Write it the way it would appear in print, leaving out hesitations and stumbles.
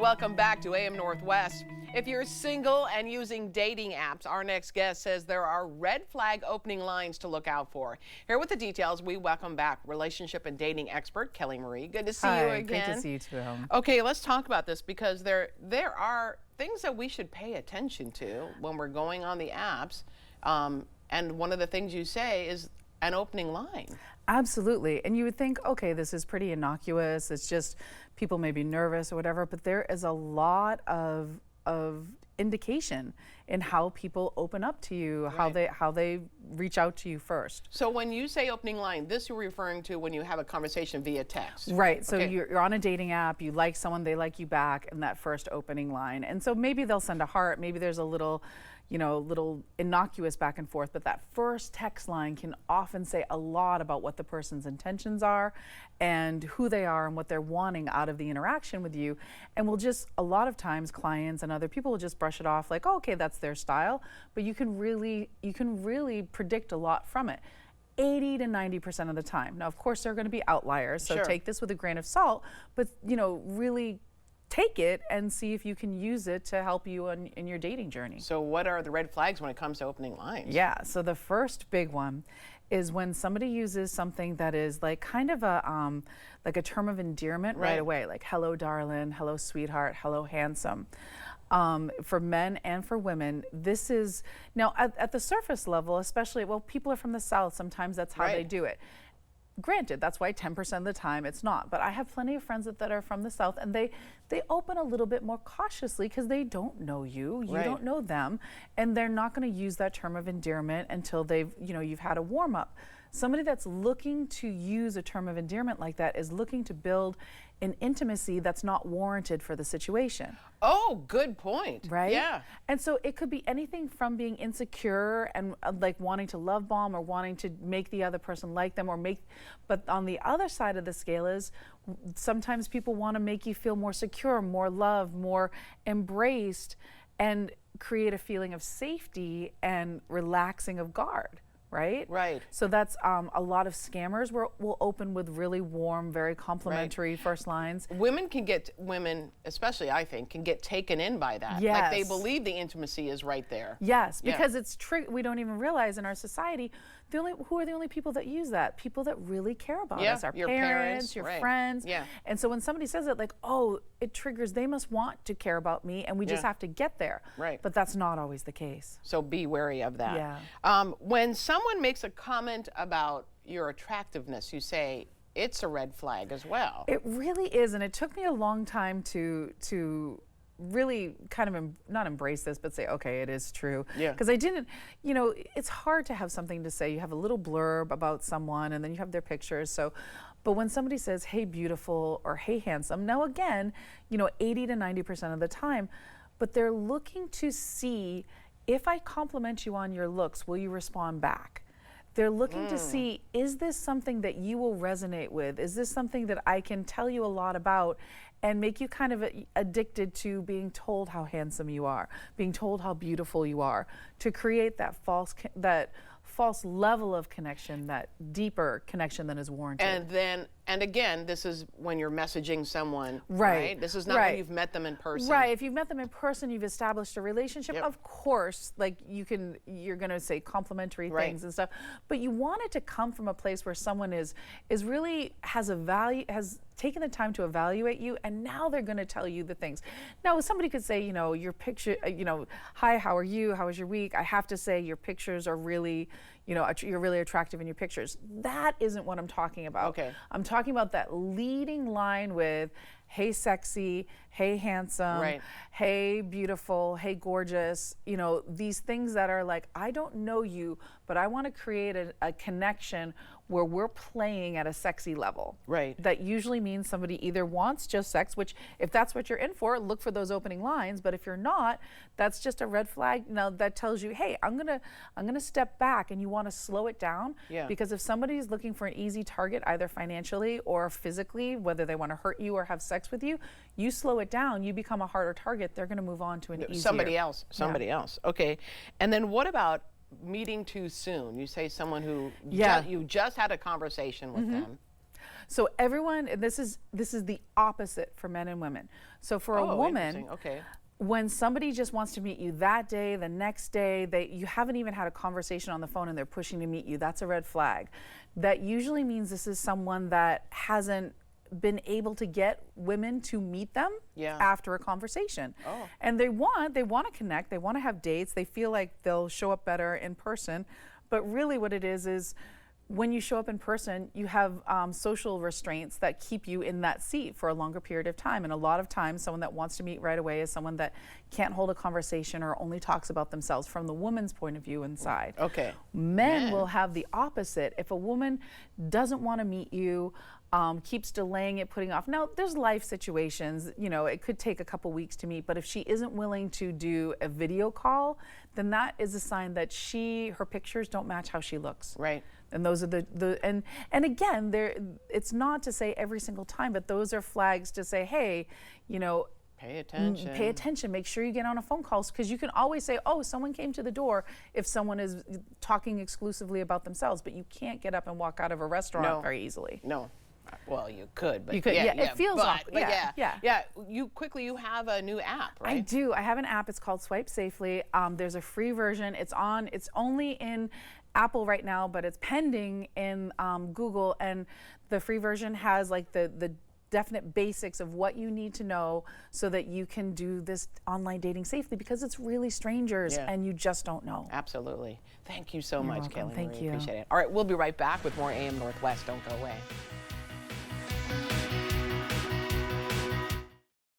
Welcome back to AM Northwest. If you're single and using dating apps, our next guest says there are red flag opening lines to look out for. Here with the details, we welcome back relationship and dating expert Kelly Marie. Good to see you again. Great to see you too. Okay, let's talk about this because there are things that we should pay attention to when we're going on the apps. And one of the things you say is an opening line. Absolutely. And you would think, okay, this is pretty innocuous. It's just people may be nervous or whatever, but there is a lot of indication in how people open up to you, Right. how they reach out to you first. So when you say opening line, this you're referring to when you have a conversation via text. Right. So Okay. you're on a dating app, you like someone, they like you back in that first opening line. And so maybe they'll send a heart, maybe there's a little, little innocuous back and forth, but that first text line can often say a lot about what the person's intentions are and who they are and what they're wanting out of the interaction with you. And we'll just, a lot of times clients and other people will just brush it off like, oh, okay, that's their style, but you can really predict a lot from it. 80 to 90% of the time. Now, of course, there are going to be outliers, so Sure. take this with a grain of salt, but really take it and see if you can use it to help you in your dating journey. So what are the red flags when it comes to opening lines? Yeah, so the first big one is when somebody uses something that is like kind of a like a term of endearment right away, like hello darlin, hello sweetheart, hello handsome. For men and for women, this is, now at the surface level, especially, well, people are from the South, sometimes that's how they do it. Granted, that's why 10% of the time it's not, but I have plenty of friends that are from the South, and they open a little bit more cautiously because they don't know you, you don't know them, and they're not going to use that term of endearment until you've had a warm up. Somebody that's looking to use a term of endearment like that is looking to build an intimacy that's not warranted for the situation. Oh, good point. Right? Yeah. And so it could be anything from being insecure and like wanting to love bomb or wanting to make the other person like them but on the other side of the scale is sometimes people want to make you feel more secure, more loved, more embraced, and create a feeling of safety and relaxing of guard. Right? Right. So that's a lot of scammers will open with really warm, very complimentary first lines. Women, especially I think, can get taken in by that. Yes. Like they believe the intimacy is right there. Yes, Yeah. because we don't even realize in our society, who are the only people that use that? People that really care about us, our your parents, your right. friends. Yeah. And so when somebody says it, like, oh, it triggers, they must want to care about me, and we just have to get there. Right. But that's not always the case. So be wary of that. Yeah. When someone makes a comment about your attractiveness, you say it's a red flag as well. It really is, and it took me a long time to really kind of not embrace this, but say, okay, it is true. Yeah. Because I didn't, it's hard to have something to say. You have a little blurb about someone and then you have their pictures. So, but when somebody says, hey, beautiful, or hey, handsome, now again, 80 to 90% of the time, but they're looking to see if I compliment you on your looks, will you respond back? They're looking to see, is this something that you will resonate with? Is this something that I can tell you a lot about and make you kind of addicted to being told how handsome you are, being told how beautiful you are, to create that false level of connection, that deeper connection than is warranted. And again, this is when you're messaging someone, right? This is not when you've met them in person. Right. If you've met them in person, you've established a relationship. Yep. Of course, like you're going to say complimentary things and stuff, but you want it to come from a place where someone is really has taken the time to evaluate you, and now they're going to tell you the things. Now, somebody could say, your picture, hi, how are you? How was your week? I have to say your pictures are really, you're really attractive in your pictures. That isn't what I'm talking about. Okay. I'm talking about that leading line with, hey, sexy, hey, handsome, hey, beautiful, hey, gorgeous. These things that are like, I don't know you, but I want to create a connection where we're playing at a sexy level. Right. That usually means somebody either wants just sex, which if that's what you're in for, look for those opening lines. But if you're not, that's just a red flag. Now that tells you, hey, I'm gonna step back, and you want to slow it down. Yeah. Because if somebody's looking for an easy target, either financially or physically, whether they want to hurt you or have sex with you, you slow it down, you become a harder target. They're going to move on to an easier. Somebody else. Okay. And then what about meeting too soon? You say someone who you just had a conversation with them. So everyone, and this is the opposite for men and women. So for a woman, interesting. Okay. when somebody just wants to meet you that day, the next day, you haven't even had a conversation on the phone and they're pushing to meet you, that's a red flag. That usually means this is someone that hasn't been able to get women to meet them after a conversation. And they want to connect, they want to have dates, they feel like they'll show up better in person. But really what it is when you show up in person, you have social restraints that keep you in that seat for a longer period of time. And a lot of times, someone that wants to meet right away is someone that can't hold a conversation or only talks about themselves from the woman's point of view inside. Okay. Men will have the opposite. If a woman doesn't want to meet you, keeps delaying it, putting off. Now, there's life situations, you know, it could take a couple weeks to meet, but if she isn't willing to do a video call, then that is a sign that her pictures don't match how she looks. Right. And those are and again, it's not to say every single time, but those are flags to say, hey, you know, pay attention. Pay attention. Make sure you get on a phone call, because you can always say, oh, someone came to the door if someone is talking exclusively about themselves, but you can't get up and walk out of a restaurant very easily. No. Well, you could, but you could. It feels awkward. Yeah. You have a new app, right? I do. I have an app. It's called Swipe Safely. There's a free version. It's only in Apple right now, but it's pending in Google. And the free version has like the definite basics of what you need to know so that you can do this online dating safely, because it's really strangers and you just don't know. Absolutely. Thank you so much, welcome. Kelly. Thank you. Appreciate it. All right, we'll be right back with more AM Northwest. Don't go away.